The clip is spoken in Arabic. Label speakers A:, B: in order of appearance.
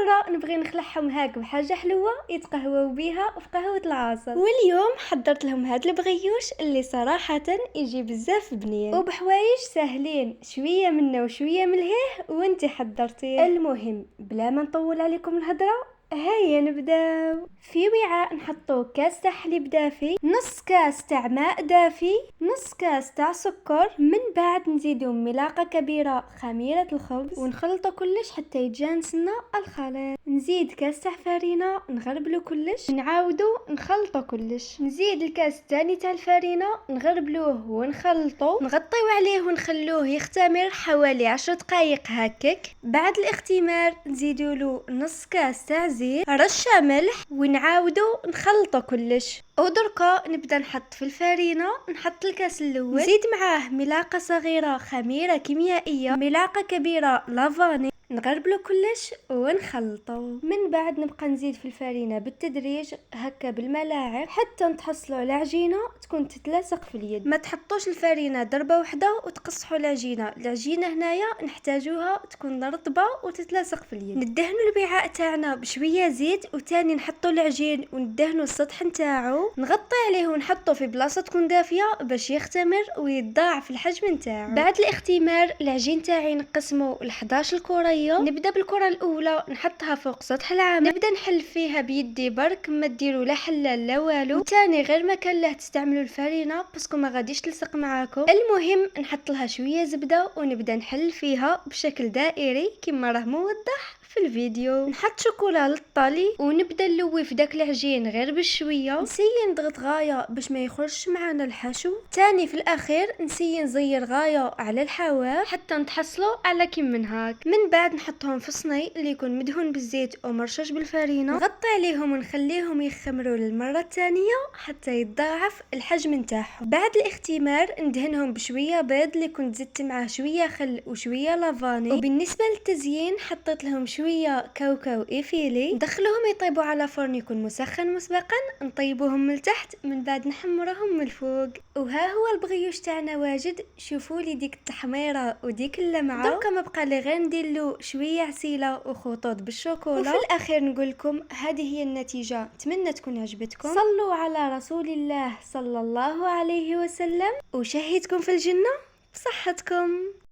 A: ضرورة نبغي نخلعهم هاك بحاجة حلوة يتقهووا بيها في قهوة العصر. واليوم حضرت لهم هاد البغيوش اللي صراحة يجي بزاف بنين وبحوايج سهلين، شوية منه وشوية من الهيه وانتي حضرتيه. المهم بلا ما نطول عليكم الهضرة، هيا نبداو. في وعاء نحطو كاس تاع حليب دافي، نص كاس تاع ماء دافي، نص كاس تاع سكر، من بعد نزيدو ملاقه كبيره خميره الخبز ونخلطو كلش حتى يتجانسنا الخليط. نزيد كاس تاع فرينه نغربلو كلش، نعاودو نخلطو كلش. نزيد الكاس الثاني تاع الفرينه نغربلوه ونخلطو، نغطيو عليه ونخلوه يختمر حوالي 10 دقائق هكاك. بعد الاختمار نزيدولو نص كاس تاع زيت، رشه ملح، ونعاودو نخلطو كلش. ودركا نبدا نحط في الفرينه، نحط الكاس الاول، نزيد معاه ملاقه صغيره خميره كيميائيه، ملاقه كبيره لافاني، نغربلو كلش ونخلطو. من بعد نبقى نزيد في الفرينه بالتدريج هكا بالملاعق حتى نتحصلوا على عجينه تكون تتلاصق في اليد. ما تحطوش الفرينه ضربه واحده وتقصحوا العجينه هنايا نحتاجوها تكون رطبه وتتلاصق في اليد. ندهنوا الوعاء تاعنا بشويه زيت، وتاني نحطوا العجين وندهنوا السطح نتاعو، نغطي عليه ونحطه في بلاصه تكون دافيه باش يختمر ويتضاعف الحجم نتاعو. بعد الاختمار العجين تاعي نقسمه ل 11 كره. نبدا بالكره الاولى نحطها فوق سطح العمل، نبدا نحل فيها بيدي برك، ما ديروا لا حلال لا والو. وتاني غير ما كان له تستعملوا الفرينه باسكو ما غاديش تلصق معاكم. المهم نحط لها شويه زبده ونبدا نحل فيها بشكل دائري كما راه موضح في الفيديو. نحط شوكولا للطالي ونبدا نلوي في داك العجين غير بشويه، نسيي نضغط غايه باش ما يخرجش معنا الحشو. تاني في الاخير نسيي نزير غايه على الحواف حتى نتحصلوا على كم من هاك. من بعد نحطهم في صني اللي يكون مدهون بالزيت ومرشش بالفرينه، نغطي عليهم ونخليهم يخمروا للمره الثانيه حتى يتضاعف الحجم نتاعهم. بعد الاختمار ندهنهم بشويه بيض اللي كنت زدت معاه شويه خل وشويه لافاني. وبالنسبه للتزيين حطيت لهم شويه كاوكاو ايفيلي، ندخلوهم يطيبوا على فرن يكون مسخن مسبقا، نطيبوهم من تحت من بعد نحمرهم من الفوق. وها هو البغيوش تاعنا واجد. شوفوا لي ديك التحميره وديك اللمعه. دركا ما بقى لي غير ندير له شويه عسيله وخطوط بالشوكولا. وفي الاخير نقول لكم هذه هي النتيجه، اتمنى تكون عجبتكم. صلوا على رسول الله صلى الله عليه وسلم، وشهيتكم في الجنه بصحتكم.